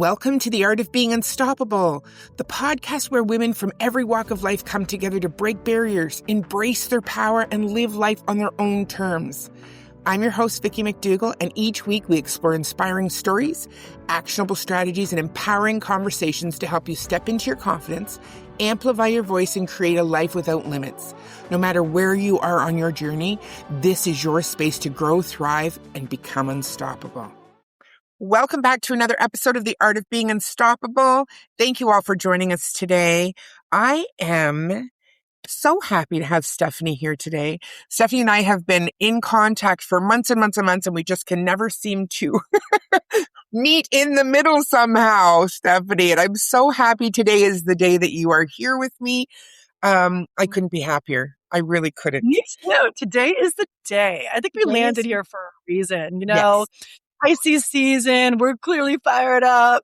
Welcome to The Art of Being Unstoppable, the podcast where women from every walk of life come together to break barriers, embrace their power, and live life on their own terms. I'm your host, Vicki McDougall, and each week we explore inspiring stories, actionable strategies, and empowering conversations to help you step into your confidence, amplify your voice, and create a life without limits. No matter where you are on your journey, this is your space to grow, thrive, and become unstoppable. Welcome back to another episode of The Art of Being Unstoppable. Thank you all for joining us today. I am so happy to have Stephanie here today. Stephanie and I have been in contact for months and months and months, and we just can never seem to meet in the middle somehow, Stephanie. And I'm so happy today is the day that you are here with me. I couldn't be happier. I really couldn't. Me too. Today is the day. I think we landed here for a reason, Yes. Pisces season. We're clearly fired up.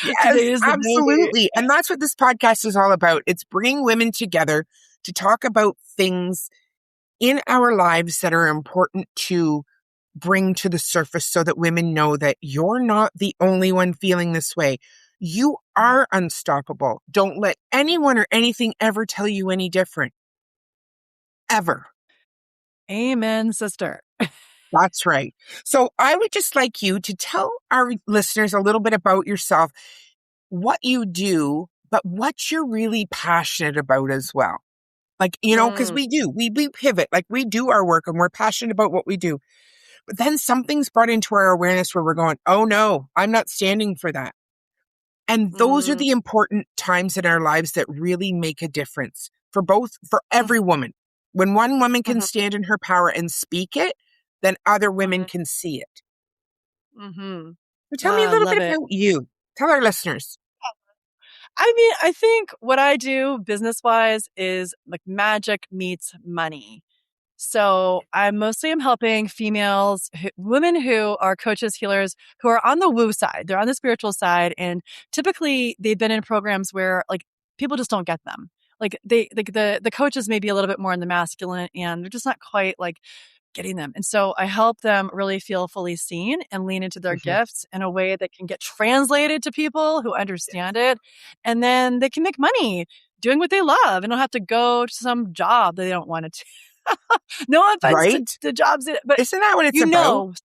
Yes, absolutely. And that's what this podcast is all about. It's bringing women together to talk about things in our lives that are important to bring to the surface so that women know that you're not the only one feeling this way. You are unstoppable. Don't let anyone or anything ever tell you any different. Ever. Amen, sister. That's right. So I would just like you to tell our listeners a little bit about yourself, what you do, but what you're really passionate about as well. Like, because we pivot, like we do our work and we're passionate about what we do. But then something's brought into our awareness where we're going, oh no, I'm not standing for that. And those are the important times in our lives that really make a difference for every woman. When one woman can stand in her power and speak it, then other women can see it. So tell me a little bit about you. Tell our listeners. I mean, I think what I do business-wise is like magic meets money. So I mostly am helping females, women who are coaches, healers, who are on the woo side. They're on the spiritual side. And typically they've been in programs where like people just don't get them. Like the coaches may be a little bit more in the masculine and they're just not quite like getting them. And so I help them really feel fully seen and lean into their gifts in a way that can get translated to people who understand it. And then they can make money doing what they love and don't have to go to some job that they don't want to. No offense to jobs, but isn't that what it's about?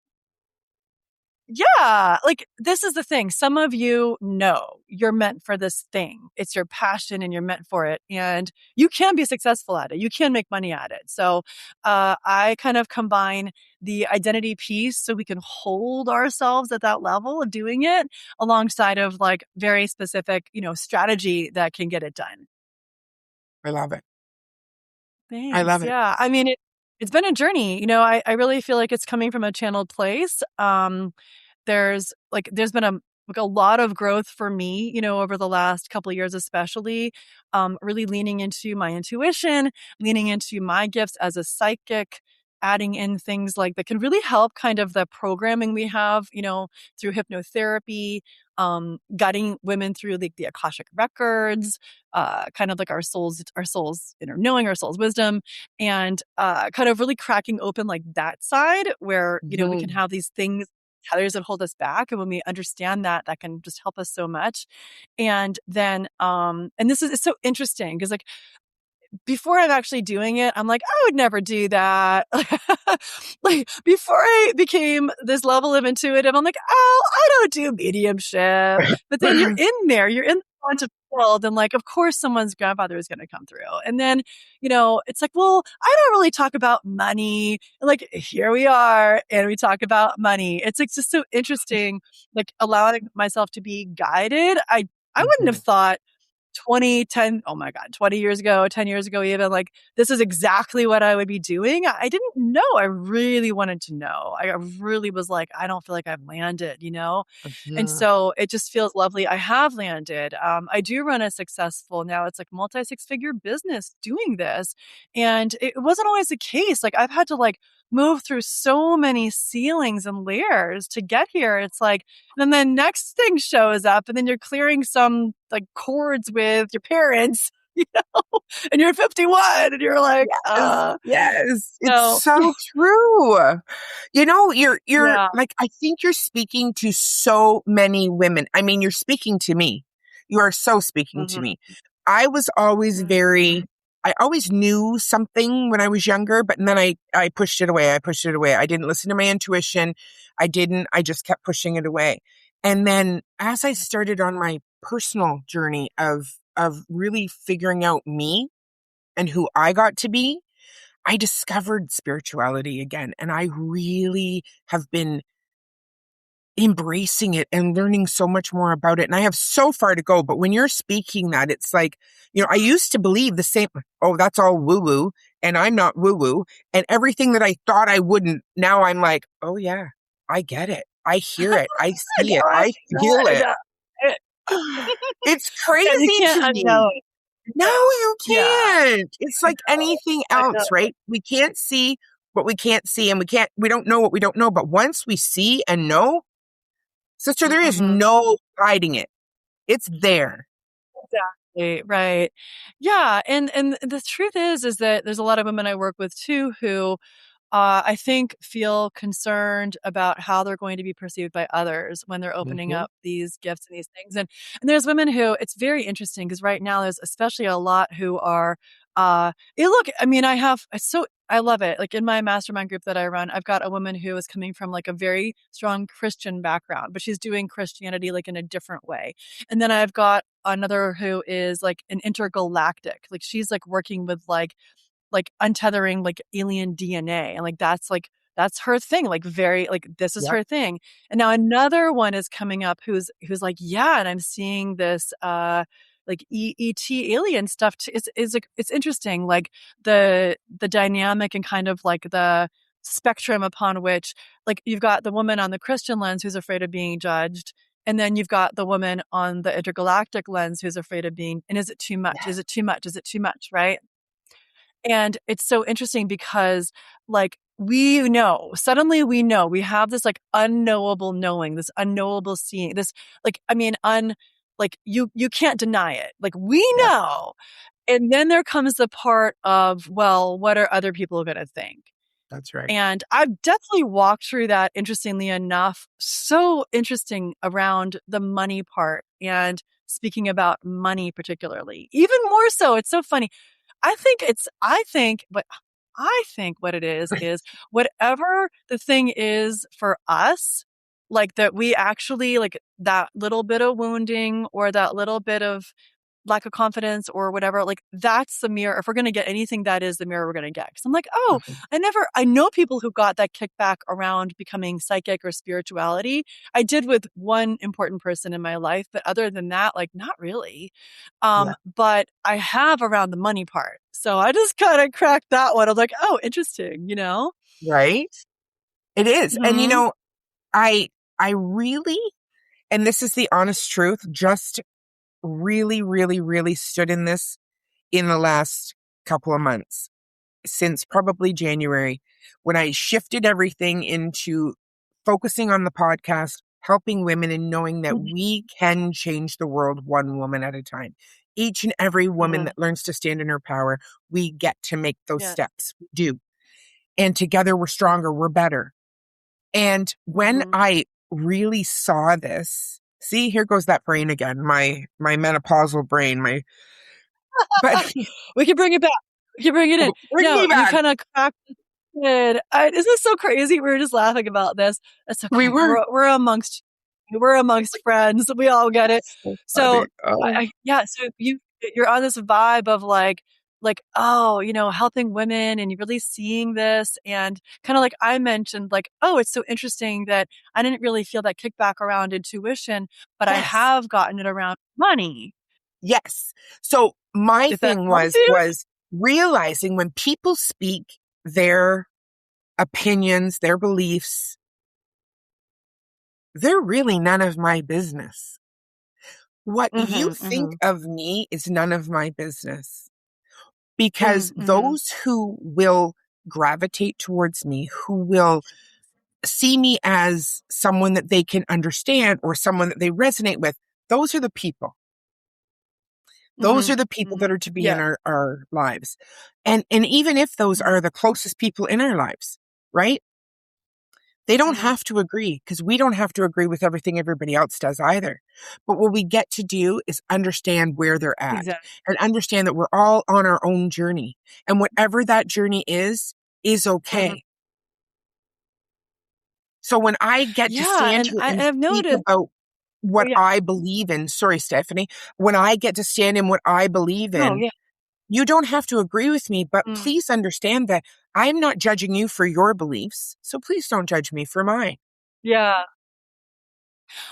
Yeah, like this is the thing. Some of you know you're meant for this thing. It's your passion and you're meant for it. And you can be successful at it. You can make money at it. So I kind of combine the identity piece so we can hold ourselves at that level of doing it alongside of like very specific, strategy that can get it done. I love it. Thanks. I love it. Yeah. I mean, it's been a journey. I really feel like it's coming from a channeled place. There's been a lot of growth for me, over the last couple of years, especially, really leaning into my intuition, leaning into my gifts as a psychic, adding in things like that can really help kind of the programming we have, through hypnotherapy, guiding women through the Akashic records, kind of like our soul's inner knowing, our soul's wisdom, and kind of really cracking open like that side where, we can have these things, tethers that hold us back. And when we understand that can just help us so much. And then, and it's so interesting because like, before I'm actually doing it, I'm like, I would never do that. Like before I became this level of intuitive, I'm like, oh, I don't do mediumship. But then you're in there, you're in the quantum world, and like, of course, someone's grandfather is going to come through. And then, it's like, well, I don't really talk about money. And like, here we are, and we talk about money. It's like just so interesting, like allowing myself to be guided. I wouldn't have thought 20 years ago, 10 years ago, even like, this is exactly what I would be doing. I didn't know. I really wanted to know. I really was like, I don't feel like I've landed, And so it just feels lovely. I have landed. I do run a successful, now it's like multi-six-figure business doing this. And it wasn't always the case. Like I've had to like move through so many ceilings and layers to get here. It's like, and then the next thing shows up and then you're clearing some like cords with your parents you know, and you're 51 and you're like, Yes, yes. It's so so true. You know, you're yeah. like, I think you're speaking to so many women. I mean, you're speaking to me. You are so speaking to Mhm, me. I was always mhm. I always knew something when I was younger, but then I pushed it away. I pushed it away. I didn't listen to my intuition. I just kept pushing it away. And then as I started on my personal journey of really figuring out me and who I got to be, I discovered spirituality again. And I really have been embracing it and learning so much more about it. And I have so far to go. But when you're speaking that, it's like, I used to believe the same, oh, that's all woo woo. And I'm not woo woo. And everything that I thought I wouldn't, now I'm like, oh, yeah, I get it. I hear it. I I see know it. it. I feel I it. know it. It's Yeah, you crazy can't to unknow me. it. No, Yeah. you Yeah, can't. It's I like know. anything I know. else, right? We can't see what we can't see, and we don't know what we don't know. But once we see and know, sister, there is Mhm. no hiding it. It's there. Exactly, right. Yeah, and the truth is that there's a lot of women I work with too who I think feel concerned about how they're going to be perceived by others when they're opening Hmm. up these gifts and these things. And there's women who it's very interesting because right now there's especially a lot who are look, I mean, I love it. Like in my mastermind group that I run, I've got a woman who is coming from like a very strong Christian background, but she's doing Christianity like in a different way. And then I've got another who is like an intergalactic. Like she's like working with like untethering like alien DNA and that's her thing, like very like this is Yep. her thing. And now another one is coming up who's like, yeah, and I'm seeing this like ET alien stuff is like it's interesting, like the dynamic and kind of like the spectrum upon which like you've got the woman on the Christian lens who's afraid of being judged. And then you've got the woman on the intergalactic lens who's afraid of being, and is it too much? Is it too much? Is it too much? Right. And it's so interesting because like suddenly we know, we have this like unknowable knowing, this unknowable seeing, this like, I mean, like you can't deny it. Like we Yep. know. And then there comes the part of, well, what are other people going to think? That's right. And I've definitely walked through that, interestingly enough, so interesting around the money part and speaking about money particularly. Even more so, it's so funny. I think what it is whatever the thing is for us, like that we actually like that little bit of wounding or that little bit of lack of confidence or whatever, like that's the mirror. If we're going to get anything, that is the mirror we're going to get. Cause I'm like, oh, Mhm. I know people who got that kickback around becoming psychic or spirituality. I did with one important person in my life, but other than that, like not really. Yeah. But I have around the money part. So I just kind of cracked that one. I'm like, oh, interesting, you know? Right. It is. And Hmm. I I really, and this is the honest truth, just really, really, really stood in this in the last couple of months, since probably January, when I shifted everything into focusing on the podcast, helping women and knowing that we can change the world one woman at a time. Each and every woman Hmm. that learns to stand in her power, we get to make those Yeah. steps. We do. And together we're stronger, we're better. And when Hmm. I really saw this, see, here goes that brain again, my menopausal brain, my but We can bring it back. We can bring it in. bring No, me you back. kind of cracked it. This is so crazy. We were just laughing about this. It's We okay. were We're amongst friends. We all get it. so So funny. Oh, yeah. So you're on this vibe of like oh, helping women and you're really seeing this and kind of like I mentioned, like oh, it's so interesting that I didn't really feel that kickback around intuition, but I yes. have gotten it around money. Yes. So my If that thing helps was you. was realizing when people speak their opinions, their beliefs, they're really none of my business. What you Mhm, think mhm. of me is none of my business, because Mhm, mhm. those who will gravitate towards me, who will see me as someone that they can understand or someone that they resonate with, those are the people. Those Mhm. are the people that Mhm. are to be in Yes. our lives. And even if those Mhm. are the closest people in our lives, right? They don't Mhm. have to agree because we don't have to agree with everything everybody else does either. But what we get to do is understand where they're at Exactly. and understand that we're all on our own journey. And whatever that journey is Mhm. okay. So when I get to Yeah, stand and here and I've speak noticed. about Oh, what yeah. I believe in, sorry, Stephanie, when I get to stand in what I believe No, in, yeah. you don't have to agree with me, but Mm. please understand that I'm not judging you for your beliefs. So please don't judge me for mine. Yeah.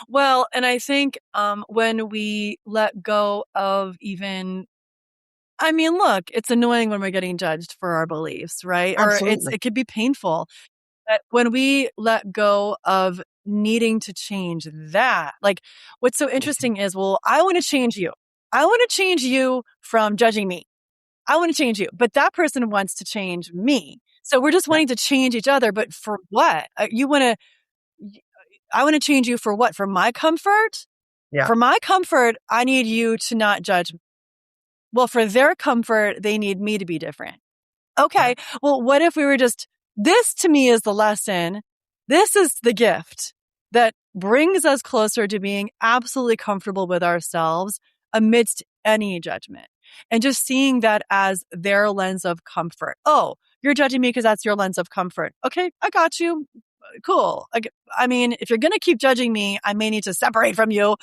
Well, and I think, when we let go of even I mean, look, it's annoying when we're getting judged for our beliefs, right? Or Absolutely. it could be painful. But when we let go of needing to change that, like, what's so Mhm. interesting is, well, I wanna change you. I wanna change you from judging me. I wanna change you, but that person wants to change me. So we're just Yeah. wanting to change each other, but for what? You wanna y I wanna change you for what? For my comfort? Yeah. For my comfort, I need you to not judge. Well, for their comfort, they need me to be different. Yeah. Okay, well, what if we were just this to me is the lesson. This is the gift that brings us closer to being absolutely comfortable with ourselves amidst any judgment. And just seeing that as their lens of comfort. Oh, you're judging me because that's your lens of comfort. Okay, I got you. Cool. I mean, if you're going to keep judging me, I may need to separate from you.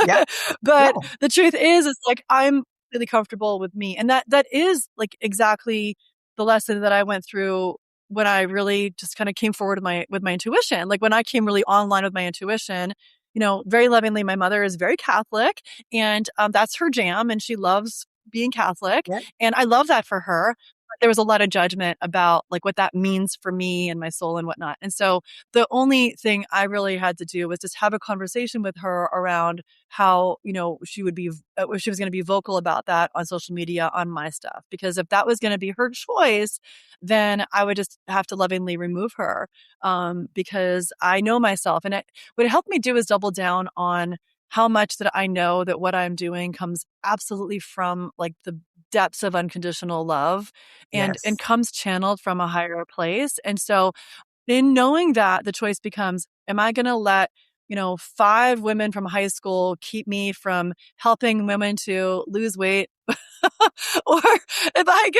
Yeah. But No. the truth is, it's like I'm really comfortable with me. And that is like exactly the lesson that I went through when I really just kind of came forward with my intuition. Like when I came really online with my intuition, very lovingly, my mother is very Catholic and that's her jam and she loves being Catholic. Yeah. And I love that for her. But there was a lot of judgment about like what that means for me and my soul and whatnot. And so the only thing I really had to do was just have a conversation with her around how, she would be, she was going to be vocal about that on social media on my stuff. Because if that was going to be her choice, then I would just have to lovingly remove her. Because I know myself. And what it helped me do is double down on how much that I know that what I'm doing comes absolutely from like the depths of unconditional love and Yes. comes channeled from a higher place. And so in knowing that, the choice becomes, am I going to let, 5 women from high school keep me from helping women to lose weight? Or am I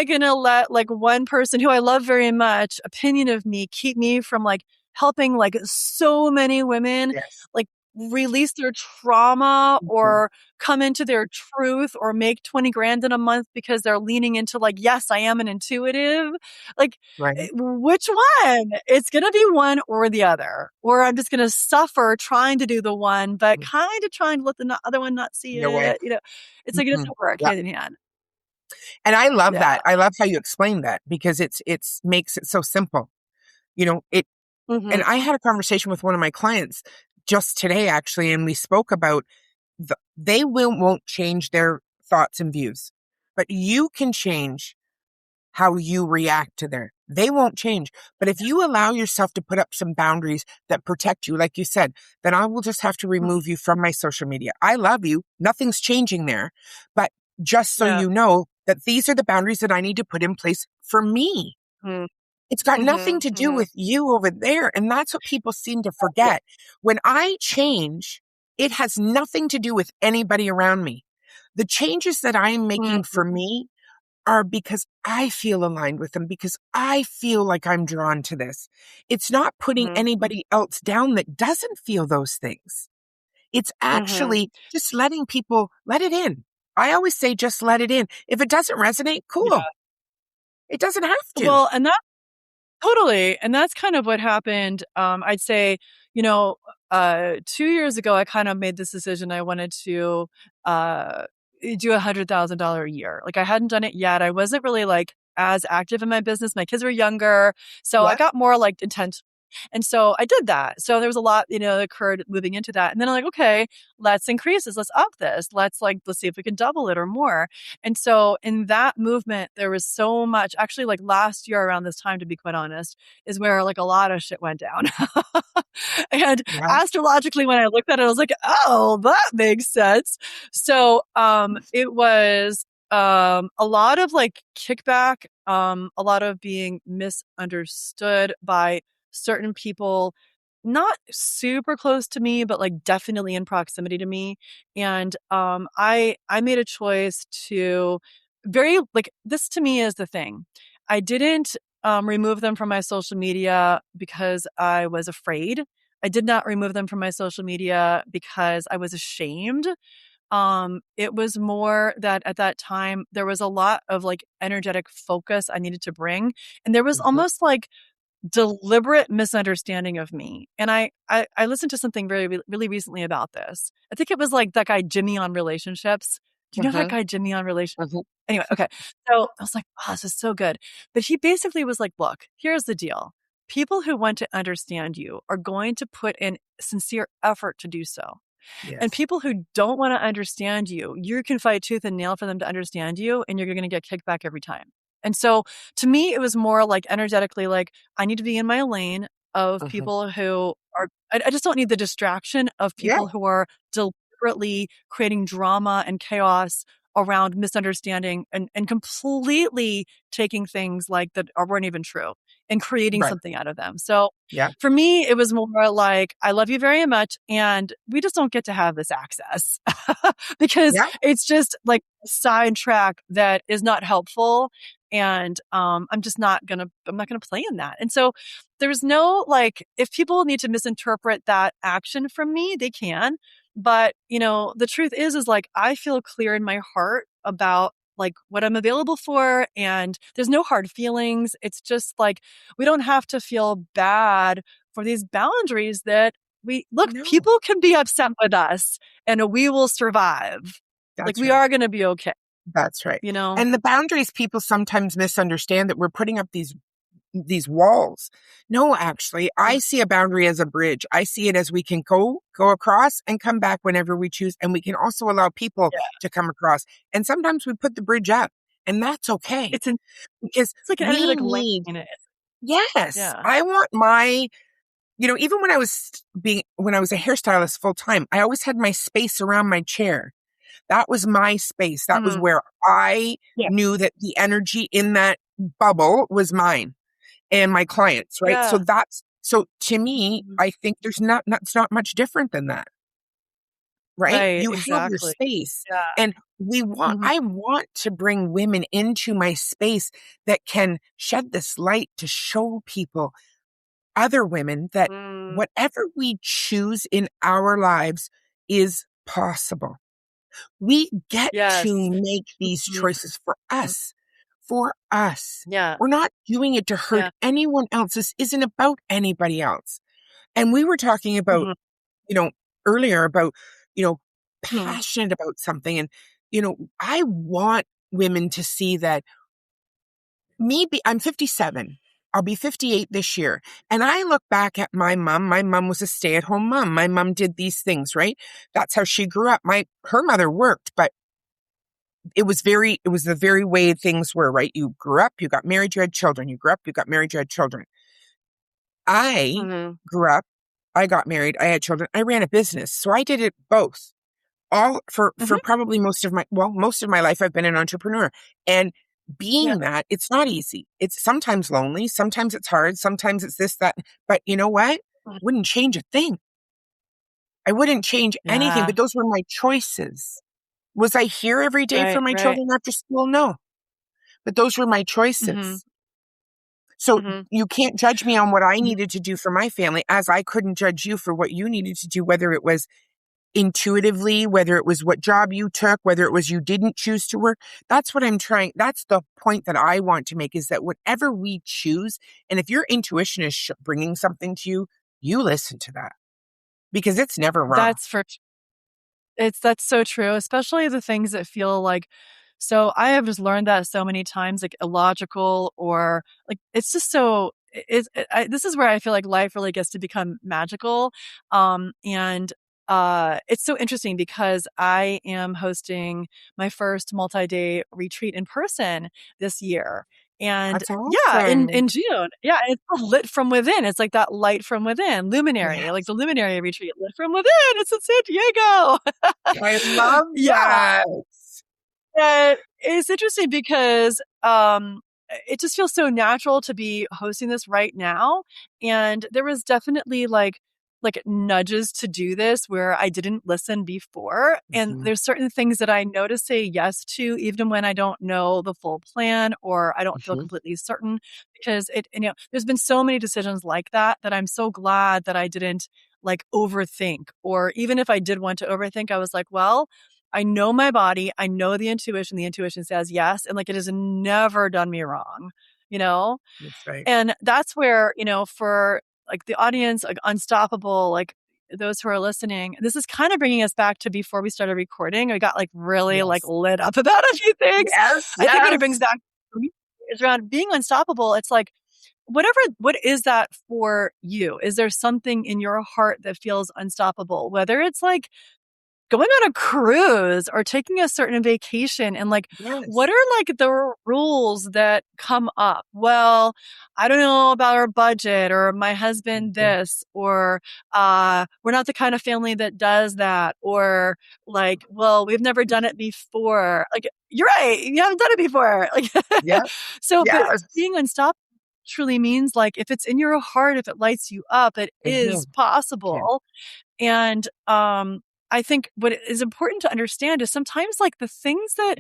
gonna let like one person who I love very much, opinion of me, keep me from like helping like so many women Yes. like release their trauma Mhm. or come into their truth or make 20 grand in a month because they're leaning into like, yes, I am an intuitive. Like, Right. which one? It's going to be one or the other. Or I'm just going to suffer trying to do the one, but Mm. kind of trying to let the other one not see No way. it. It's like it Mhm. doesn't work Yeah. hand in hand. And I love Yeah. that. I love how you explain that because it's makes it so simple. It and Mhm. I had a conversation with one of my clients just today actually, and we spoke about they won't change their thoughts and views, but you can change how you react to they won't change. But if you allow yourself to put up some boundaries that protect you, like you said, then I will just have to Mhm. remove you from my social media. I love you. Nothing's changing there. But just so Yeah. you know that these are the boundaries that I need to put in place for me. Mhm. It's got nothing Mhm. to do Mhm. with you over there. And that's what people seem to Yeah. forget. When I change, it has nothing to do with anybody around me. The changes that I am making Mhm. for me are because I feel aligned with them, because I feel like I'm drawn to this. It's not putting Mhm. anybody else down that doesn't feel those things. It's Mhm. actually just letting people let it in. I always say, just let it in. If it doesn't resonate, cool. Yeah. It doesn't have to. Well, and that totally. And that's kind of what happened. I'd say, you know, 2 years ago, I kind of made this decision. I wanted to uh, do $100,000 a year. Like I hadn't done it yet. I wasn't really like as active in my business. My kids were younger. So I Yeah. got more like intense. And so I did that. So there was a lot, that occurred moving into that. And then I'm like, okay, let's increase this. Let's up this. Let's see if we can double it or more. And so in that movement, there was so much, actually, like last year around this time, to be quite honest, is where like a lot of shit went down. And Yeah. astrologically, when I looked at it, I was like, oh, that makes sense. So it was a lot of like kickback, a lot of being misunderstood by certain people, not super close to me, but like definitely in proximity to me. And I made a choice to this to me is the thing. I didn't remove them from my social media because I was afraid. I did not remove them from my social media because I was ashamed. It was more that at that time there was a lot of like energetic focus I needed to bring. And there was Mhm. almost like deliberate misunderstanding of me. And I listened to something really recently about this. I think it was like that guy Jimmy on Relationships. Do you know that Mhm. guy Jimmy on Relationships? Mhm. Anyway, okay. So I was like, oh, this is so good. But he basically was like, look, here's the deal. People who want to understand you are going to put in sincere effort to do so. And Yes. people who don't want to understand you, you can fight tooth and nail for them to understand you, and you're going to get kicked back every time. And so to me, it was more like energetically, like I need to be in my lane of Mhm. people who are, I just don't need the distraction of Yeah. people who are deliberately creating drama and chaos around misunderstanding and completely taking things like that weren't even true and creating Right. something out of them. So Yeah. for me, it was more like, I love you very much. And we just don't get to have this access because Yeah. it's just like a sidetrack that is not helpful. And I'm just I'm not gonna play in that. And so there's no like, if people need to misinterpret that action from me, they can. But the truth is like, I feel clear in my heart about like what I'm available for. And there's no hard feelings. It's just like, we don't have to feel bad for these boundaries that No, people can be upset with us and we will survive. Like that's we right. are going to be okay, That's right. you know? And the boundaries, people sometimes misunderstand that we're putting up these walls. No, actually, I Mm. see a boundary as a bridge. I see it as we can go across and come back whenever we choose. And we can also allow people Yeah. to come across. And sometimes we put the bridge up, and that's okay It's, an, because it's like an we energetic lane. need, yes, Yeah. I want my, even when I was a hairstylist full time, I always had my space around my chair. That was my space. That was Mhm. where I Yeah. knew that the energy in that bubble was mine and my clients, right? Yeah. So to me, Mhm. I think it's not much different than that, right? Right. You have your Exactly. space, Yeah. and Mhm. I want to bring women into my space that can shed this light to show people, other women, that Mm. whatever we choose in our lives is possible. We get Yes. to make these Mhm. choices for Mhm. us. For us. Yeah. We're not doing it to hurt Yeah. anyone else. This isn't about anybody else. And we were talking about, Mhm. you know, earlier about, you know, Mhm. passionate about something. And, I want women to see that I'm 57. I'll be 58 this year. And I look back at my mom. My mom was a stay-at-home mom. My mom did these things, right? That's how she grew up. Her mother worked, but it was the very way things were, right? You grew up, you got married, you had children. You grew up, you got married, you had children. I Mhm. grew up, I got married, I had children. I ran a business. So I did it both. All for Mhm. probably most of my life I've been an entrepreneur. And Yeah. being that, it's not easy. It's sometimes lonely, sometimes it's hard, sometimes it's this, that. But you know what? Mhm. Wouldn't change a thing. I wouldn't change anything, Yeah. but those were my choices. Was I here every day for Right. my Right. children after school? No. But those were my Mhm. choices. So Mhm. you can't judge me on what I needed to do for my family, as I couldn't judge you for what you needed to do, whether it was intuitively, whether it was what job you took, whether it was you didn't choose to work. That's the point that I want to make, is that whatever we choose, and if your intuition is bringing something to you, you listen to that, because it's never wrong. That's for that's so true, especially the things that feel like, so I have just learned that so many times, like illogical, or like it's just so this is where I feel like life really gets to become magical. And it's so interesting because I am hosting my first multi-day retreat in person this year. And That's yeah, awesome. in June. Yeah, it's called lit from within. It's like that light from within, luminary, like Yes. the luminary retreat, lit from within. It's in San Diego. I love Yeah. that. It's interesting because it just feels so natural to be hosting this right now. And there was definitely like nudges to do this where I didn't listen before. And Mhm, there's certain things that I know to say yes to, even when I don't know the full plan or I don't feel mhm. completely certain. Because there's been so many decisions like that that I'm so glad that I didn't like overthink. Or even if I did want to overthink, I was like, well, I know my body. I know the intuition. The intuition says yes. And like it has never done me wrong, you know? That's right. And that's where, for like the audience, like unstoppable, like those who are listening, this is kind of bringing us back to before we started recording. We got like really like Yes. lit up about a few things. Yes, I think what it brings yes. back for me is around being unstoppable. It's like, what is that for you? Is there something in your heart that feels unstoppable? Whether it's like going on a cruise or taking a certain vacation and like Yes. what are like the rules that come up? Well, I don't know about our budget or my husband Mhm. this or we're not the kind of family that does that or like well, we've never done it before. Like you're right, you haven't done it before. Like Yep. so but Yes. being unstoppable truly means like if it's in your heart, if it lights you up, it is Mhm. Yeah. possible. And I think what is important to understand is sometimes like the things that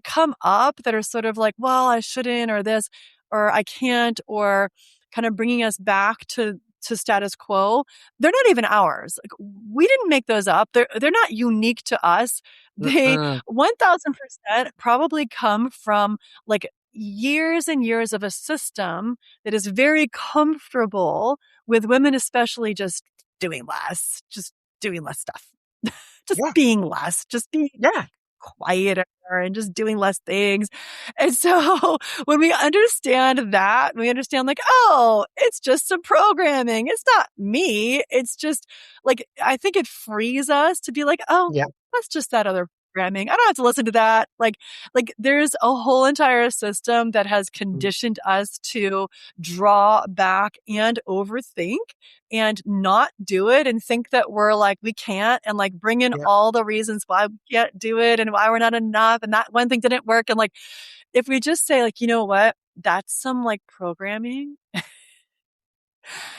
come up that are sort of like, well, I shouldn't, or this, or I can't, or kind of bringing us back to status quo. They're not even ours. Like we didn't make those up. They're not unique to us. They Mm-mm. 1000% probably come from like years and years of a system that is very comfortable with women, especially just doing less stuff, just Yeah. being less, just being Yeah. quieter and just doing less things. And so when we understand that, we understand like, oh, it's just some programming. It's not me. It's just like, I think it frees us to be like, oh, Yeah. that's just that other programming. I don't have to listen to that. Like there's a whole entire system that has Mm. conditioned us to draw back and overthink and not do it and think that we're like, we can't and like bring in Yeah. all the reasons why we can't do it and why we're not enough. And that one thing didn't work. And like, if we just say like, you know what, that's some like programming.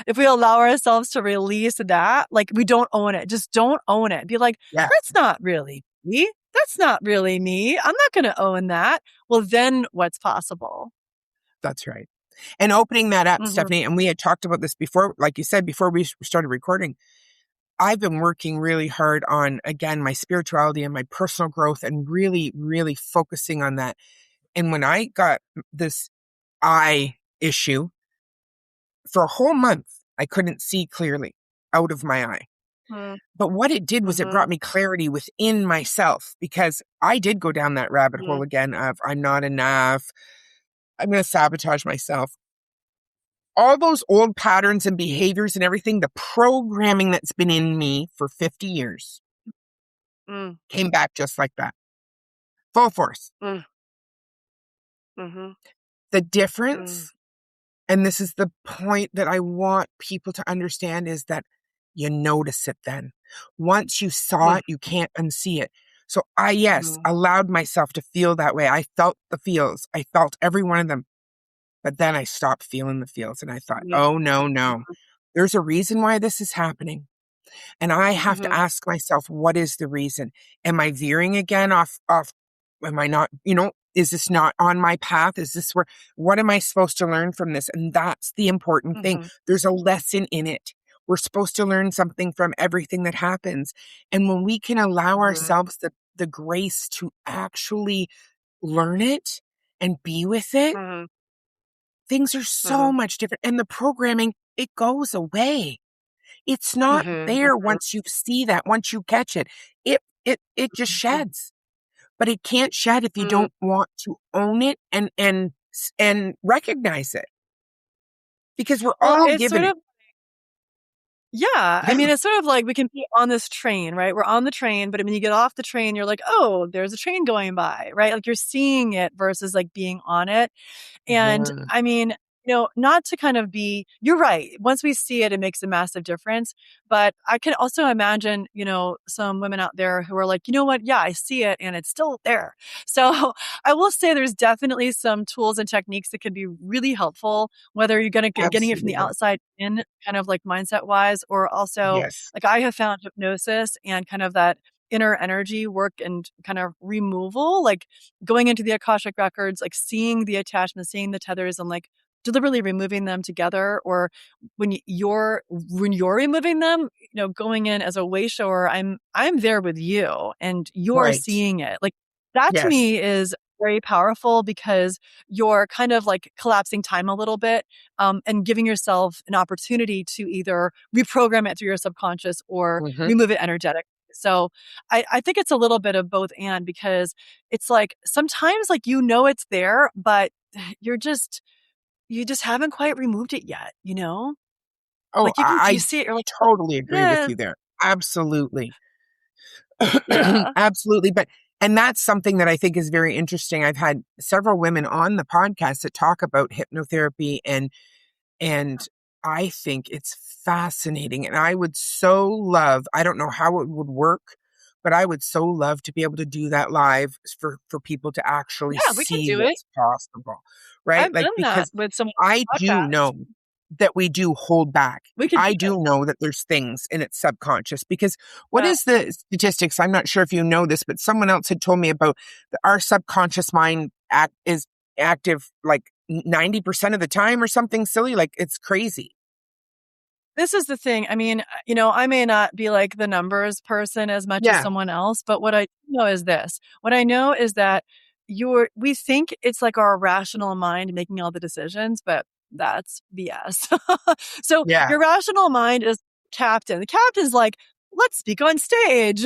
If we allow ourselves to release that, like we don't own it, just don't own it. Be like, Yeah. that's not really me. That's not really me. I'm not going to own that. Well, then what's possible? That's right. And opening that up, Mm-hmm. Stephanie, and we had talked about this before, like you said, before we started recording. I've been working really hard on, again, my spirituality and my personal growth and really, really focusing on that. And when I got this eye issue, for a whole month, I couldn't see clearly out of my eye. But what it did was it Mm-hmm. brought me clarity within myself because I did go down that rabbit hole again of I'm not enough. I'm going to sabotage myself. All those old patterns and behaviors and everything, the programming that's been in me for 50 years Mm-hmm. came back just like that. Full force. Mm-hmm. The difference, and this is the point that I want people to understand, is that you notice it then. Once you saw it, you can't unsee it. So I, yes, allowed myself to feel that way. I felt the feels. I felt every one of them. But then I stopped feeling the feels and I thought, oh, no, no. There's a reason why this is happening. And I have to Mm-hmm. ask myself, what is the reason? Am I veering again off, am I not, is this not on my path? Is this what am I supposed to learn from this? And that's the important thing. Mm-hmm. There's a lesson in it. We're supposed to learn something from everything that happens. And when we can allow ourselves the grace to actually learn it and be with it, Mm-hmm. things are so much different. And the programming, it goes away. It's not Mm-hmm. there once you see that, once you catch it. It just sheds. But it can't shed if you Mm-hmm. don't want to own it and recognize it. Because we're Well, all it's given sort it. of, yeah. I Yeah. mean, it's sort of like we can be on this train, right? We're on the train, but when you get off the train, you're like, oh, there's a train going by, right? Like you're seeing it versus like being on it. And Yeah. I mean, not to kind of be, you're right. Once we see it, it makes a massive difference. But I can also imagine, some women out there who are like, you know what? Yeah, I see it and it's still there. So I will say there's definitely some tools and techniques that can be really helpful, whether you're going to getting it from the Absolutely. outside in, kind of like mindset wise, or also Yes. like I have found hypnosis and kind of that inner energy work and kind of removal, like going into the Akashic records, like seeing the attachments, seeing the tethers, and like deliberately removing them together. Or when you're removing them, going in as a way shower, I'm there with you and you're Right. seeing it. Like that to Yes. me is very powerful because you're kind of like collapsing time a little bit, and giving yourself an opportunity to either reprogram it through your subconscious or Hmm. remove it energetically. So I think it's a little bit of both, and because it's like sometimes like it's there, but you just haven't quite removed it yet, Oh, Like you I see it, you're like, oh, totally agree with it you is. there. Absolutely. Yeah. Absolutely. And that's something that I think is very interesting. I've had several women on the podcast that talk about hypnotherapy, and I think it's fascinating. And I would so love, I don't know how it would work, but I would so love to be able to do that live for people to actually Yeah, we can see do it. what's possible. Right? I've Like, done that because with someone I on do podcast. know that we do hold back. We can do I it. do know that there's things in its subconscious, because what Yeah. is the statistics? I'm not sure if you know this, but someone else had told me about our subconscious mind is active like 90% of the time or something silly. Like, it's crazy. This is the thing. I mean, I may not be like the numbers person as much as Yeah. someone else, but what I know is this. What I know is that we think it's like our rational mind making all the decisions, but that's BS. So Yeah. your rational mind is captain. The captain's like, let's speak on stage.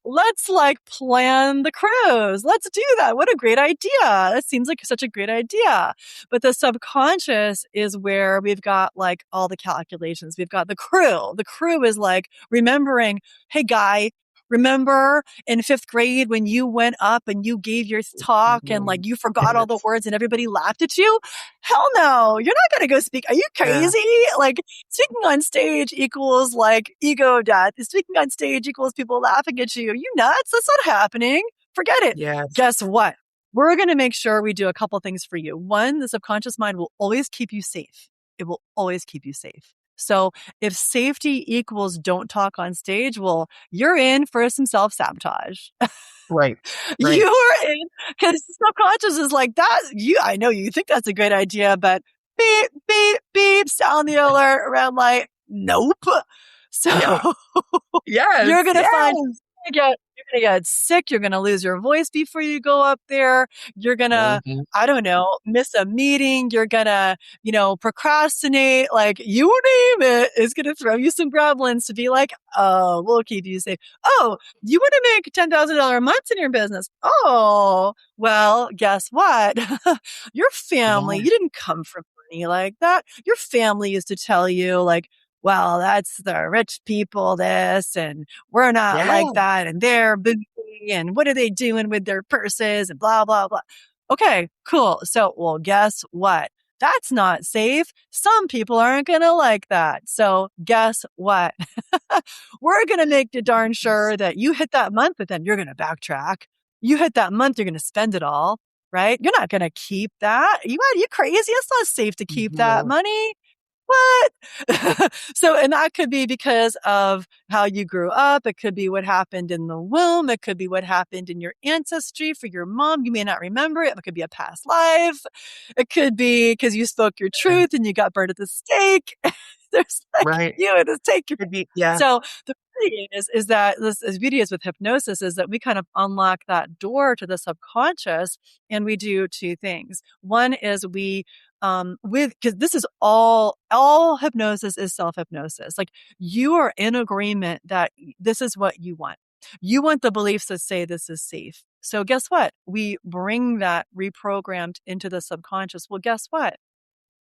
Let's like plan the cruise. Let's do that. What a great idea. That seems like such a great idea. But the subconscious is where we've got like all the calculations. We've got the crew. The crew is like remembering, hey, guy, remember in fifth grade when you went up and you gave your talk and Mhm. like you forgot all the Yes. words and everybody laughed at you? Hell no. You're not going to go speak. Are you Yeah. crazy? Like speaking on stage equals like ego death. Speaking on stage equals people laughing at you. Are you nuts? That's not happening. Forget it. Yes. Guess what? We're going to make sure we do a couple things for you. One, the subconscious mind will always keep you safe. It will always keep you safe. So if safety equals don't talk on stage, well, you're in for some self-sabotage. Right. You Right. are in, because subconscious is like that. I know you think that's a great idea, but beep, beep, beep, sound the alert around like, nope. So Yeah. Yes. you're gonna find Yes. you're gonna get sick. You're gonna lose your voice before you go up there. You're gonna, Mhm. I don't know, miss a meeting. You're gonna, procrastinate. Like you name it is gonna throw you some gremlins to be like, oh, we'll keep you safe. Oh, you want to make $10,000 a month in your business? Oh, well, guess what? Your family, Yeah. you didn't come from money like that. Your family used to tell you like, well, that's the rich people, this, and we're not like Yeah. that, and they're bougie, and what are they doing with their purses, and blah, blah, blah. Okay, cool. So, well, guess what? That's not safe. Some people aren't going to like that. So, guess what? We're going to make darn sure that you hit that month, but then you're going to backtrack. You hit that month, you're going to spend it all, right? You're not going to keep that. Are you crazy? It's not safe to keep that No. money. What? So, and that could be because of how you grew up. It could be what happened in the womb. It could be what happened in your ancestry for your mom. You may not remember it. It could be a past life. It could be because you spoke your Yeah. truth and you got burned at the stake. There's like Right. you at the stake. Could be. Yeah. So the beauty is that this as beauty is with hypnosis is that we kind of unlock that door to the subconscious, and we do two things. One is we because this is all hypnosis is self-hypnosis. Like you are in agreement that this is what you want. You want the beliefs that say this is safe. So guess what? We bring that reprogrammed into the subconscious. Well, guess what?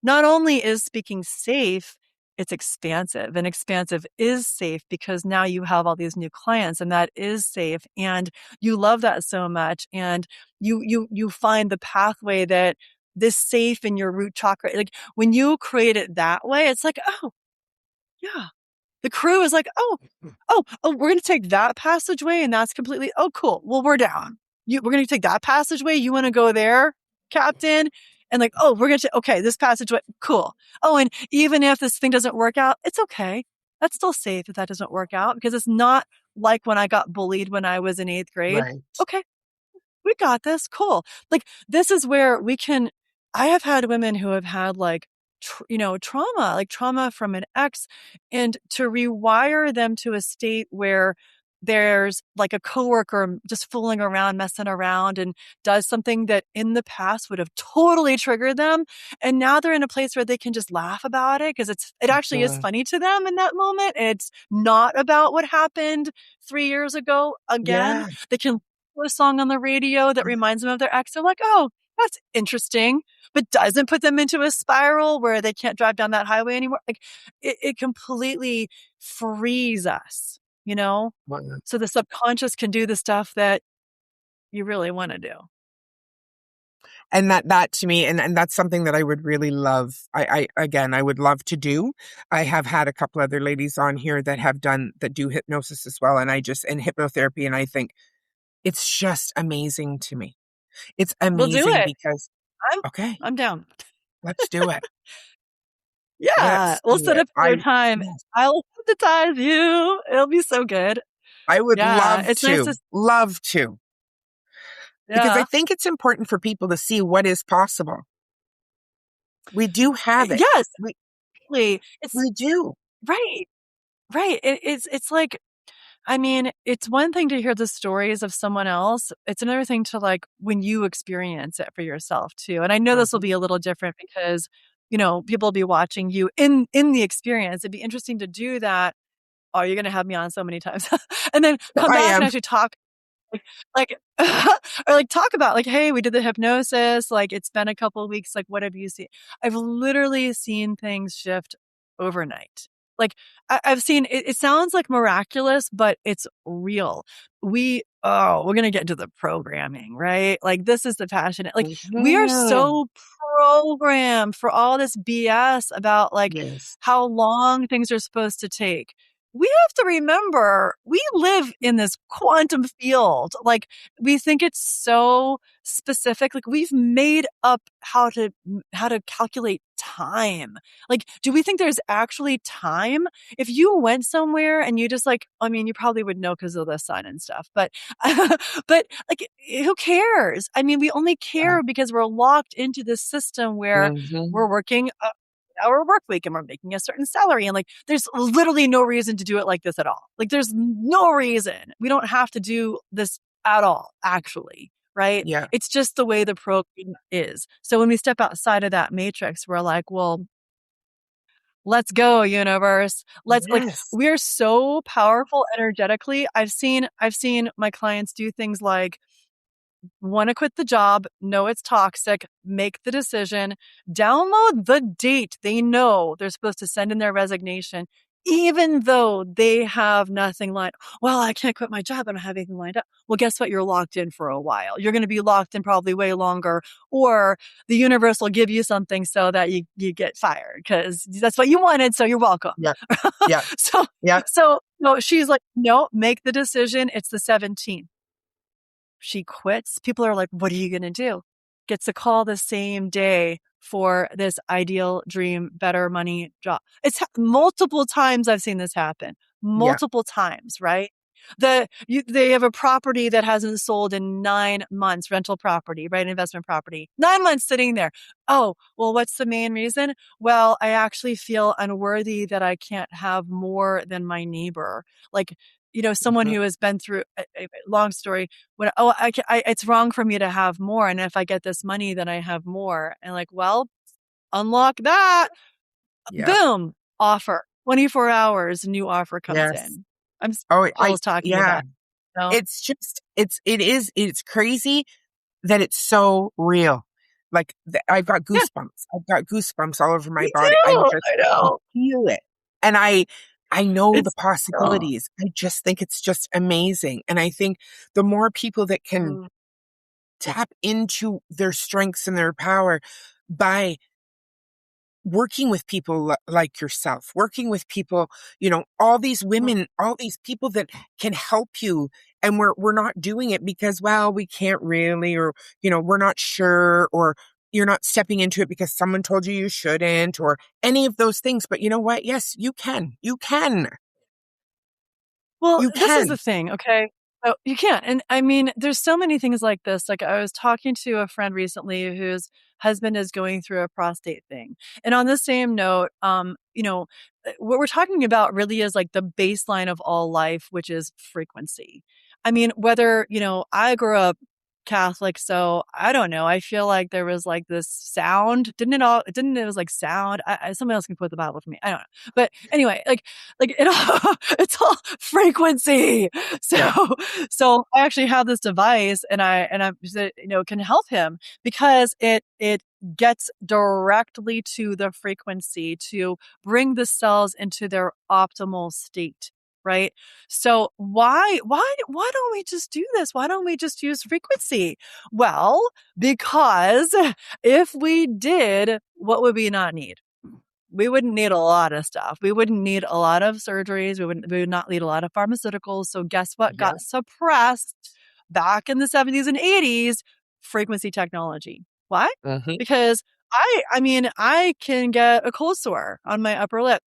not only is speaking safe, it's expansive, and expansive is safe because now you have all these new clients and that is safe and you love that so much. And you find the pathway that this safe in your root chakra, like when you create it that way, it's like, oh yeah, the crew is like, we're going to take that passageway and that's completely, oh, cool. Well, we're down. We're going to take that passageway. You want to go there, Captain? And like, oh, we're going to, okay, this passageway, cool. Oh, and even if this thing doesn't work out, it's okay. That's still safe if that doesn't work out because it's not like when I got bullied when I was in 8th grade. Right. Okay, we got this. Cool. Like this is where I have had women who have had like, trauma from an ex, and to rewire them to a state where there's like a coworker just fooling around, messing around and does something that in the past would have totally triggered them. And now they're in a place where they can just laugh about it because it actually is funny to them in that moment. And it's not about what happened 3 years ago again. Yeah. They can put a song on the radio that reminds them of their ex. They're like, oh, that's interesting, but doesn't put them into a spiral where they can't drive down that highway anymore. Like it completely frees us, so the subconscious can do the stuff that you really want to do. And that to me, and that's something that I would really love. I would love to do. I have had a couple other ladies on here that do hypnosis as well. And hypnotherapy. And I think it's just amazing to me. It's We'll do amazing it. because, okay, I'm down. let's do it. Yeah. We'll set up your time. Yes. I'll hypnotize you. It'll be so good. I would love it's to. nice Love to. Yeah. Because I think it's important for people to see what is possible. We do have it. Yes. We do. Right. Right. It's like, I mean, it's one thing to hear the stories of someone else. It's another thing to like when you experience it for yourself too. And I know this will be a little different because, people will be watching you in the experience. It'd be interesting to do that. Oh, you're going to have me on so many times and then come back and actually talk like or like talk about like, hey, we did the hypnosis. Like it's been a couple of weeks. Like, what have you seen? I've literally seen things shift overnight. Like I've seen it sounds like miraculous, but it's real. We're going to get into the programming, right? Like this is the passionate, like we are so programmed for all this BS about like how long things are supposed to take. We have to remember we live in this quantum field. Like we think it's so specific. Like we've made up how to calculate time. Like, do we think there's actually time? If you went somewhere and you just like, I mean, you probably would know because of the sun and stuff, but like, who cares? I mean, we only care because we're locked into this system where we're working our work week and we're making a certain salary. And like, there's literally no reason to do it like this at all. Like there's no reason. We don't have to do this at all, actually. Right? Yeah. It's just the way the program is. So when we step outside of that matrix, we're like, well, let's go, universe. Like we're so powerful energetically. I've seen my clients do things like want to quit the job, know it's toxic, make the decision, download the date they know they're supposed to send in their resignation, even though they have nothing lined up. Well, I can't quit my job. I don't have anything lined up. Well, guess what? You're locked in for a while. You're going to be locked in probably way longer, or the universe will give you something so that you get fired because that's what you wanted. So you're welcome. Yeah. Yeah. So no, she's like, no, make the decision. It's the 17th. She quits. People are like, what are you going to do? Gets a call the same day for this ideal dream, better money job. It's multiple times I've seen this happen. Multiple times, right? They have a property that hasn't sold in 9 months, rental property, right? Investment property, 9 months sitting there. Oh, well, what's the main reason? Well, I actually feel unworthy that I can't have more than my neighbor. Like, someone who has been through a long story. When it's wrong for me to have more, and if I get this money, then I have more. And like, well, unlock that. Boom, offer. 24 hours, new offer comes in. I was talking about. It's just it's crazy that it's so real. Like I've got Yeah, goosebumps. I've got goosebumps all over my me body. too. I I know. feel it. And I know the It's oh, possibilities. I just think it's just amazing. And I think the more people that can mm, tap into their strengths and their power by working with people like yourself, working with people, all these mm. women, all these people that can help you. And we're not doing it because, well, we can't really, or, we're not sure, or you're not stepping into it because someone told you you shouldn't, or any of those things. But you know what? Yes, you can. You can. Well, You this is can. the thing, okay? So you can't. And I mean, there's so many things like this. Like I was talking to a friend recently whose husband is going through a prostate thing. And on the same note, what we're talking about really is like the baseline of all life, which is frequency. I mean, whether, I grew up Catholic, so I don't know. I feel like there was like this sound. Didn't it was like sound? Somebody else can put the Bible for me. I don't know. But anyway, like it all, it's all frequency. So, Yeah. so I actually have this device and I can help him because it gets directly to the frequency to bring the cells into their optimal state. Right. So why don't we just do this? Why don't we just use frequency? Well, because if we did, what would we not need? We wouldn't need a lot of stuff. We wouldn't need a lot of surgeries. We would not need a lot of pharmaceuticals. So guess what Yeah. got suppressed back in the 70s and 80s? Frequency technology. Why? Hmm. Because I can get a cold sore on my upper lip.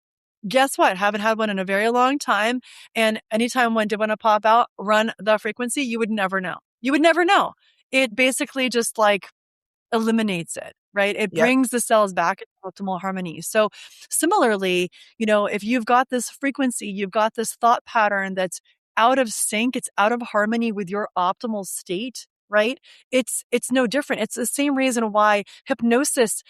Guess what? Haven't had one in a very long time. And anytime one did want to pop out, run the frequency, you would never know. You would never know. It basically just like eliminates it, right? It Yep. brings the cells back into optimal harmony. So similarly, if you've got this frequency, you've got this thought pattern that's out of sync, it's out of harmony with your optimal state, right? It's no different. It's the same reason why hypnosis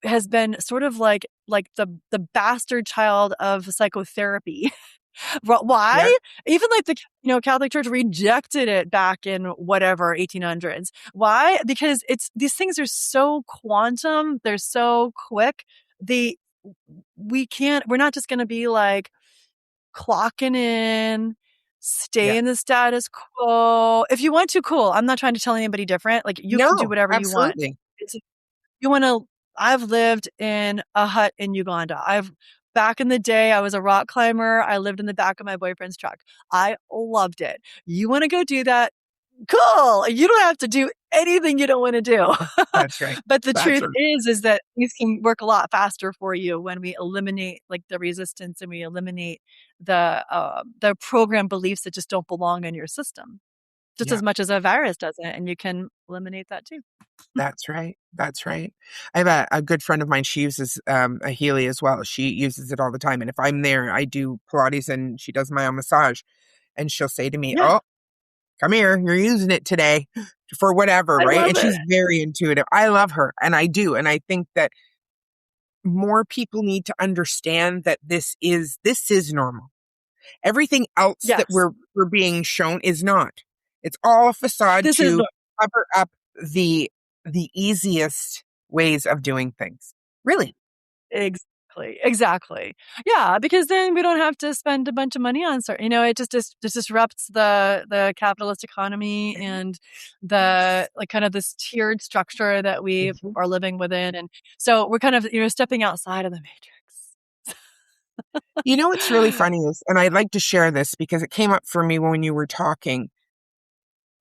has been sort of like the bastard child of psychotherapy. Yep. Why? Even like the Catholic Church rejected it back in whatever 1800s. Why? Because these things are so quantum, they're so quick. We're not just going to be like clocking in, stay Yeah. in the status quo. If you want to, cool. I'm not trying to tell anybody different. Like you can do No, whatever you want. absolutely. It's you want to, I've lived in a hut in Uganda. Back in the day, I was a rock climber. I lived in the back of my boyfriend's truck. I loved it. You want to go do that? Cool. You don't have to do anything you don't want to do. That's right. But the That's truth right. is that these can work a lot faster for you when we eliminate like the resistance and we eliminate the program beliefs that just don't belong in your system, just Yeah. as much as a virus doesn't. And you can eliminate that too. That's right. That's right. I have a good friend of mine. She uses a Healy as well. She uses it all the time. And if I'm there, I do Pilates and she does my own massage. And she'll say to me, Yeah, "Oh, come here. You're using it today for whatever." I Right. love And it. she's very intuitive. I love her. And I do. And I think that more people need to understand that this is normal. Everything else that Yes. we're being shown is not. It's all a facade This is to cover up the easiest ways of doing things. Really. exactly. Yeah, because then we don't have to spend a bunch of money on certain, it just disrupts the capitalist economy and the like kind of this tiered structure that we Mhm. are living within. And so we're kind of, stepping outside of the matrix. You know what's really funny is, and I'd like to share this because it came up for me when you were talking.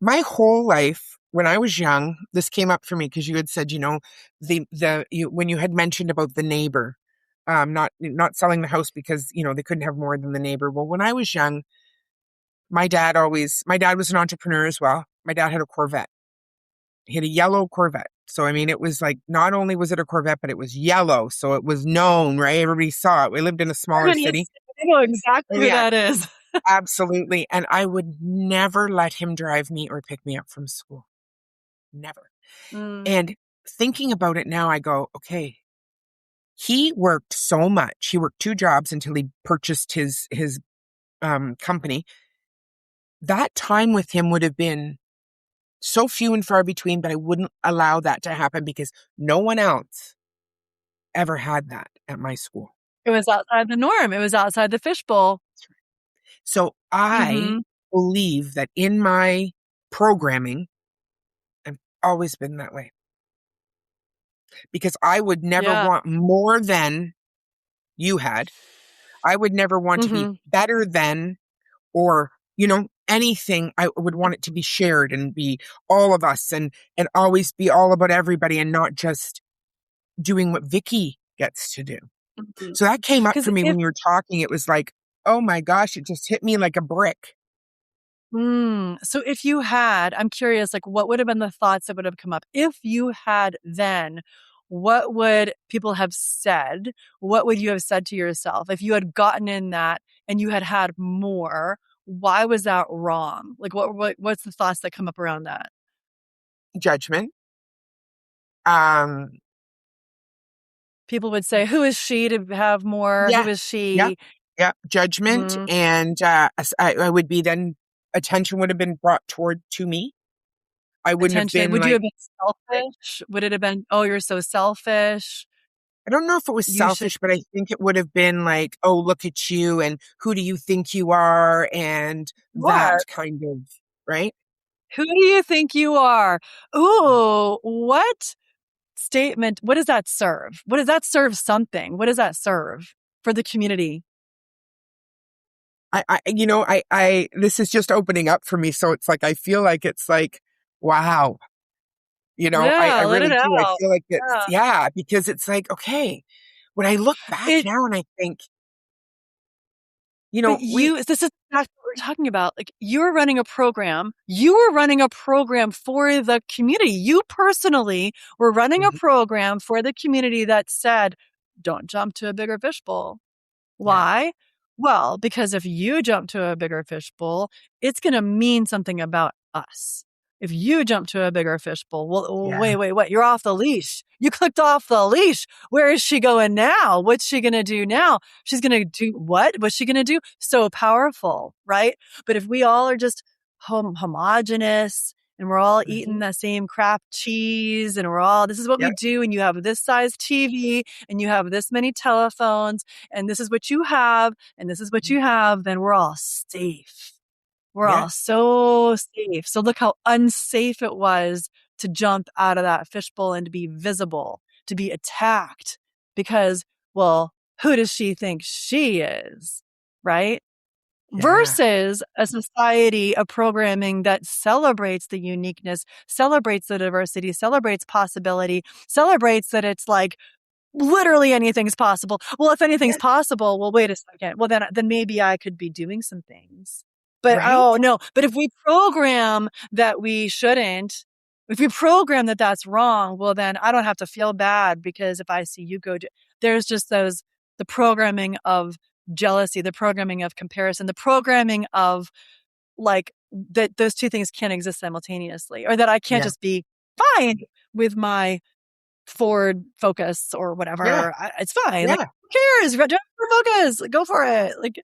My whole life, when I was young, this came up for me because you had said, when you had mentioned about the neighbor, not selling the house because, they couldn't have more than the neighbor. Well, when I was young, my dad was an entrepreneur as well. My dad had a Corvette. He had a yellow Corvette. So, I mean, it was like, not only was it a Corvette, but it was yellow. So it was known, right? Everybody saw it. We lived in a smaller Everybody city. is, I know exactly who Yeah, that is. absolutely. And I would never let him drive me or pick me up from school. Never. Mm, And thinking about it now, I go, okay, he worked so much. He worked two jobs until he purchased his company. That time with him would have been so few and far between, but I wouldn't allow that to happen because no one else ever had that at my school. It was outside the norm. It was outside the fishbowl. So I Mm-hmm. believe that in my programming, I've always been that way because I would never Yeah. want more than you had. I would never want to be Mm-hmm. better than, or, anything. I would want it to be shared and be all of us and always be all about everybody and not just doing what Vicki gets to do. Mm-hmm. So that came up Because for me when you were talking. It was like, oh my gosh, it just hit me like a brick. So if you had, I'm curious, like what would have been the thoughts that would have come up? If you had then, what would people have said? What would you have said to yourself? If you had gotten in that and you had had more, why was that wrong? Like what's the thoughts that come up around that? Judgment. Um, People would say, who is she to have more? yeah, Who is yeah, she? yeah. Judgment. Mhm. And I would be then, attention would have been brought to me. I wouldn't have Attention. been Would you like, have been selfish? Would it have been, oh, you're so selfish? I don't know if it was You should. selfish, but I think it would have been like, oh, look at you and who do you think you are? And that What? kind of, right? Who do you think you are? Ooh, what statement? What does that serve? What does that serve something? What does that serve for the community? This is just opening up for me. So it's like, I feel like it's like, wow, I Yeah, let it really do. I out. feel like it's, Yeah. yeah, because it's like, okay, when I look back It, now and I think, but we, this is exactly what we're talking about. Like you're running a program. You were running a program for the community. You personally were running a Mhm. program for the community that said, don't jump to a bigger fishbowl. Yeah, Why? Well, because if you jump to a bigger fishbowl, it's going to mean something about us. If you jump to a bigger fishbowl, well, yeah, wait, you're off the leash. You clicked off the leash. Where is she going now? What's she going to do now? She's going to do what? What's she going to do? So powerful, right? But if we all are just homogenous and we're all eating hmm, the same crap cheese and this is what we yeah, do, and you have this size TV and you have this many telephones and this is what you have, and this is what you have, then we're all safe. We're yeah, all so safe. So look how unsafe it was to jump out of that fishbowl and to be visible, to be attacked because, well, who does she think she is? Right? yeah, Versus a society, a programming that celebrates the uniqueness, celebrates the diversity, celebrates possibility, celebrates that it's like, literally anything's possible. Well, if anything's yeah, possible, well, wait a second. Well, then maybe I could be doing some things. But right? oh no. But if we program that we shouldn't, if we program that that's wrong, well, then I don't have to feel bad because if I see you there's just the programming of jealousy, the programming of comparison, the programming of like that those two things can't exist simultaneously, or that I can't Yeah, just be fine with my Ford Focus or yeah, whatever. It's fine. Like, yeah, who cares? Drive Ford Focus. Like, go for it. Like,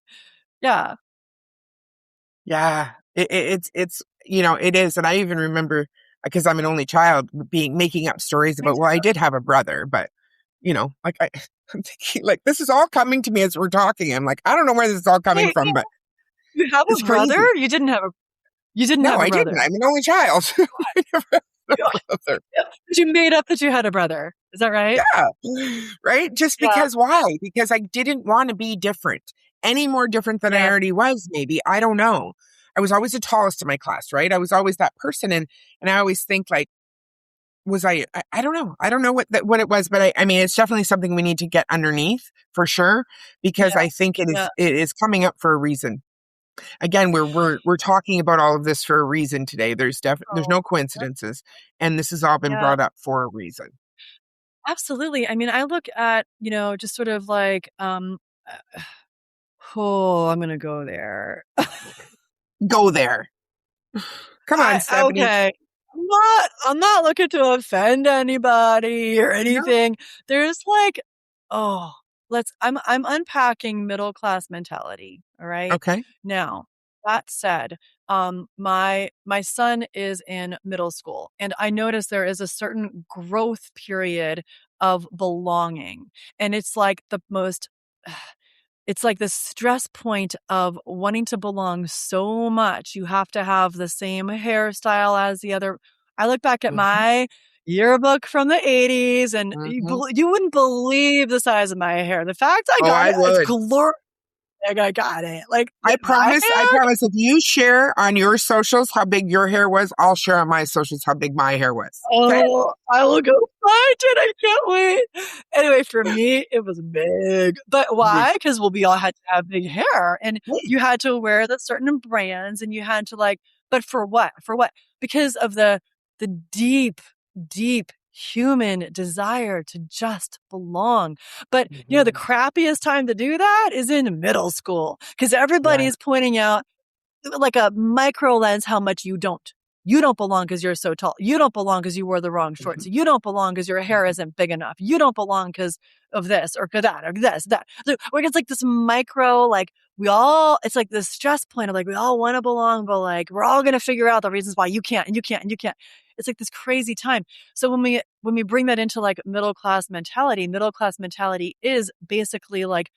yeah. yeah. It's, it is. And I even remember, because I'm an only child, making up stories Me about, well, I did have a brother, but, like I'm thinking, like, this is all coming to me as we're talking. I'm like, I don't know where this is all coming Wait, from, but you have a it's brother? crazy. You didn't No, have a I didn't. brother. I'm an only child. I never had a brother. But you made up that you had a brother. Is that right? Yeah. Right? Just Yeah. because why? Because I didn't want to be different. Any more different than I Yeah. already was, maybe. I don't know. I was always the tallest in my class, right? I was always that person. And I always think like, was I don't know. I don't know what it was, but I mean, it's definitely something we need to get underneath for sure, because Yeah. I think Yeah. it is coming up for a reason. Again, we're talking about all of this for a reason today. There's Oh, no coincidences, and this has all been yeah. brought up for a reason. Absolutely. I mean, I look at, just sort of like, oh, I'm going to go there. Go there. Come on, Stephanie. Okay. I'm not looking to offend anybody or No? anything. There's like, oh, I'm unpacking middle class mentality. All right. Okay. Now, that said, my son is in middle school, and I noticed there is a certain growth period of belonging, and it's like the most it's like the stress point of wanting to belong so much. You have to have the same hairstyle as the other. I look back at Mhm, my yearbook from the 80s, and mhm. you wouldn't believe the size of my hair. The fact I Oh, got I it, it's would. glorious. Like, I got it. Like, my I hair. promise if you share on your socials how big your hair was, I'll share on my socials how big my hair was. Okay? Oh, I will go find it. I can't wait. Anyway, for me, it was big. But Big. why? Because we all had to have big hair, and you had to wear the certain brands, and you had to like, but for what? For what? Because of the deep, deep human desire to just belong. But the Mhm. crappiest time to do that is in middle school, because everybody Right. is pointing out like a micro lens how much you don't. You don't belong because you're so tall. You don't belong because you wore the wrong shorts. Mhm, You don't belong because your hair mhm. isn't big enough. You don't belong because of this or that or this, that. So it's like this micro, like it's like this stress point of like, we all want to belong, but like, we're all going to figure out the reasons why you can't and you can't and you can't. It's like this crazy time. So when we bring that into like middle class mentality is basically like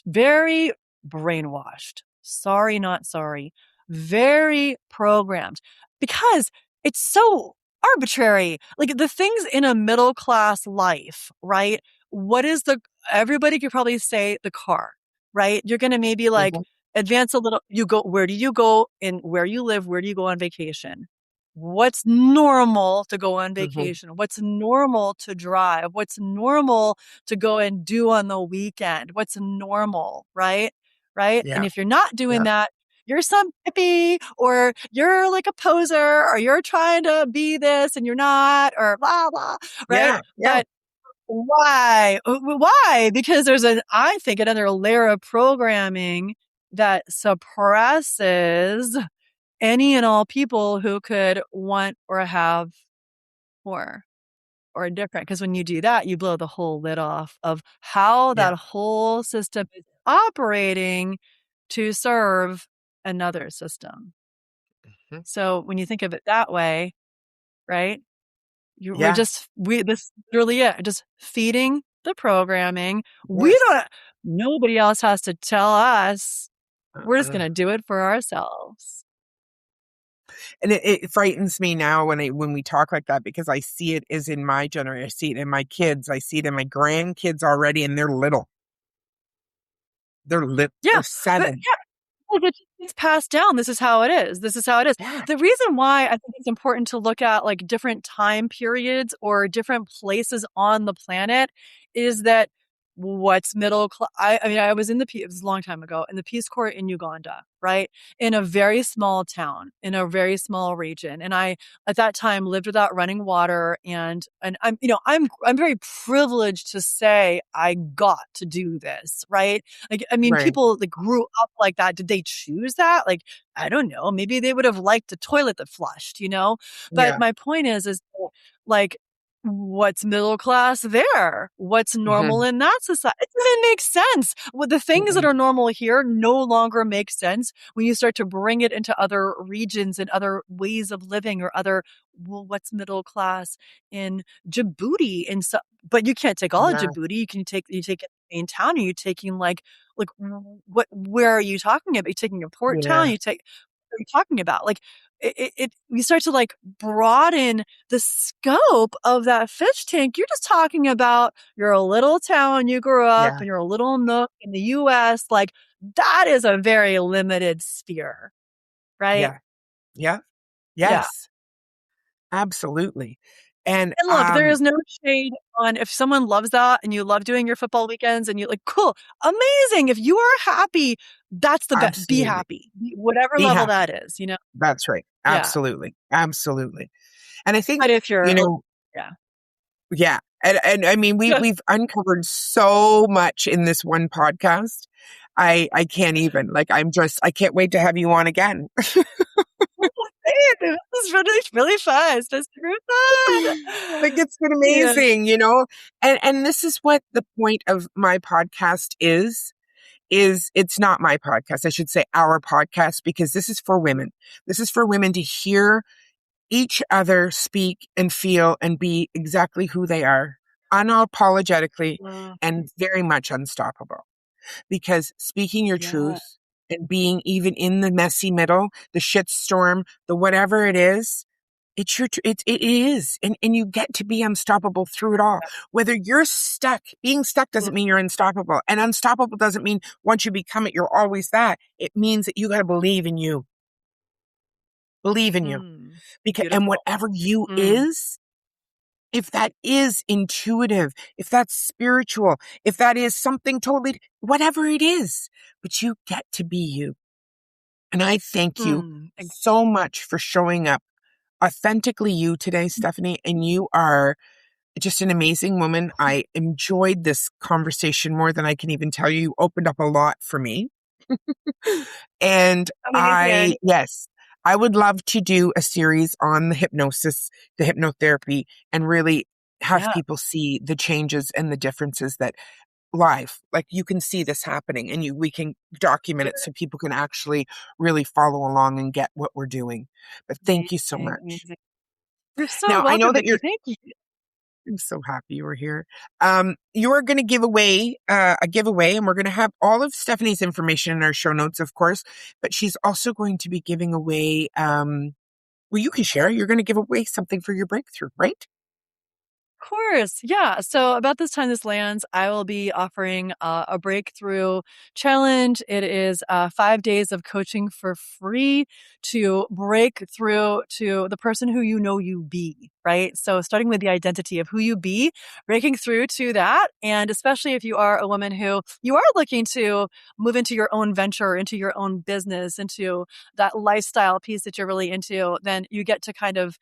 very brainwashed. Sorry, not sorry. Very programmed because it's so arbitrary. Like the things in a middle class life, right? What is everybody could probably say the car, right? You're going to maybe like Mhm, advance a little. Where do you go and where you live? Where do you go on vacation? What's normal to go on mhm. vacation? What's normal to drive? What's normal to go and do on the weekend? What's normal, right? Right? And Yeah, if you're not doing yeah, that, you're some hippie or you're like a poser or you're trying to be this and you're not or blah, blah, right? yeah, yeah. But why? Why? Because I think, another layer of programming that suppresses any and all people who could want or have more or different. Because when you do that, you blow the whole lid off of how Yeah. that whole system is operating to serve another system. Mhm. So when you think of it that way, right? Yeah. This literally it, just feeding the programming. Yes. Nobody else has to tell us. We're just going Uh-uh. to do it for ourselves. And it frightens me now when we talk like that because I see it is in my generation. I see it in my kids. I see it in my grandkids already, and they're little. They're Yeah. They're But 7. well, it's passed down. This is how it is. This is how it is. Yeah. The reason why I think it's important to look at like different time periods or different places on the planet is that what's middle class. I mean, I was it was a long time ago in the Peace Corps in Uganda, right? In a very small town, in a very small region. And I, at that time, lived without running water. And I'm very privileged to say I got to do this, right? Like, I mean, Right. people that grew up like that, did they choose that? Like, I don't know. Maybe they would have liked a toilet that flushed. But Yeah. my point is like, what's middle class there? What's normal Mhm. in that society? It doesn't make sense. Well, the things that Mm-mm. are normal here no longer make sense when you start to bring it into other regions and other ways of living or what's middle class in Djibouti? But you can't take all of Yeah. Djibouti. You take it in town. Are you taking like where are you talking about? Are you taking a port town? Yeah. What are you talking about? Like you start to like broaden the scope of that fish tank. You're just talking about you're a little town you grew up Yeah. and you're a little nook in the US. Like that is a very limited sphere, right? Yeah. Yeah. Yeah. Yes. Absolutely. And And look, there is no shade on if someone loves that and you love doing your football weekends and you like, cool, amazing. If you are happy, that's the best. Be absolutely. happy, whatever Be level happy. that is. That's right. Yeah. Absolutely. Absolutely. And I think, But if you you're, know, yeah. yeah. And I mean, we've uncovered so much in this one podcast. I can't even, like, I can't wait to have you on again. Hey, this is really, really fun. It's been super fun. Like, it's been Yeah. amazing. And this is what the point of my podcast is it's not my podcast. I should say our podcast, because this is for women. This is for women to hear each other speak and feel and be exactly who they are, unapologetically Mm, and very much unstoppable. Because speaking your yeah. truth and being even in the messy middle, the shitstorm, the whatever it is, it's it is. And you get to be unstoppable through it all. Whether you're stuck, being stuck Mm, doesn't mean you're unstoppable. And unstoppable doesn't mean once you become it, you're always that. It means that you got to believe in you. Believe in you. mm. Because, and Beautiful. whatever you Mm, is, if that is intuitive, if that's spiritual, if that is something totally, whatever it is, but you get to be you. And I thank you mm. so much for showing up authentically you today, Stephanie. And you are just an amazing woman. I enjoyed this conversation more than I can even tell you. You opened up a lot for me. And Amazing. yes, I would love to do a series on the hypnosis, the hypnotherapy, and really have Yeah. people see the changes and the differences that live, like you can see this happening and we can document it so people can actually really follow along and get what we're doing. But thank you so Amazing. much. Amazing. You're so Now, I know welcome, that Vicki. Thank you. I'm so happy you were here. You are going to give away a giveaway, and we're going to have all of Stephanie's information in our show notes, of course, but she's also going to be giving away, well, you can share. You're going to give away something for your breakthrough, right? Of course. Yeah. So about this time this lands, I will be offering a breakthrough challenge. It is 5 days of coaching for free to break through to the person who you know you be, right? So starting with the identity of who you be, breaking through to that. And especially if you are a woman who you are looking to move into your own venture, into your own business, into that lifestyle piece that you're really into, then you get to kind of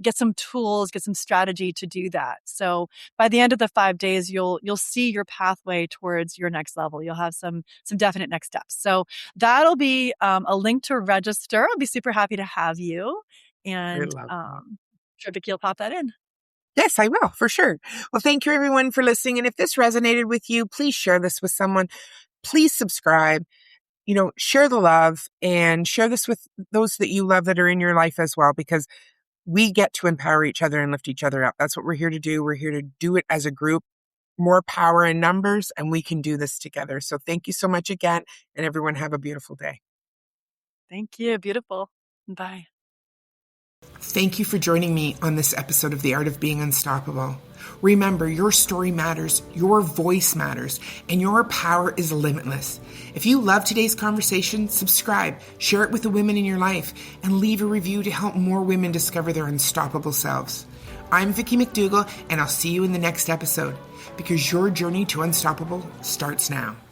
get some tools, get some strategy to do that. So by the end of the 5 days, you'll see your pathway towards your next level. You'll have some definite next steps. So that'll be a link to register. I'll be super happy to have you, I and love that. sure, Vicki will pop that in. Yes, I will, for sure. Well, thank you everyone for listening. And if this resonated with you, please share this with someone. Please subscribe, share the love and share this with those that you love that are in your life as well, because we get to empower each other and lift each other up. That's what we're here to do. We're here to do it as a group, more power in numbers, and we can do this together. So thank you so much again, and everyone have a beautiful day. Thank you. Beautiful. Bye. Thank you for joining me on this episode of The Art of Being Unstoppable. Remember, your story matters, your voice matters, and your power is limitless. If you love today's conversation, subscribe, share it with the women in your life, and leave a review to help more women discover their unstoppable selves. I'm Vicki McDougall, and I'll see you in the next episode, because your journey to unstoppable starts now.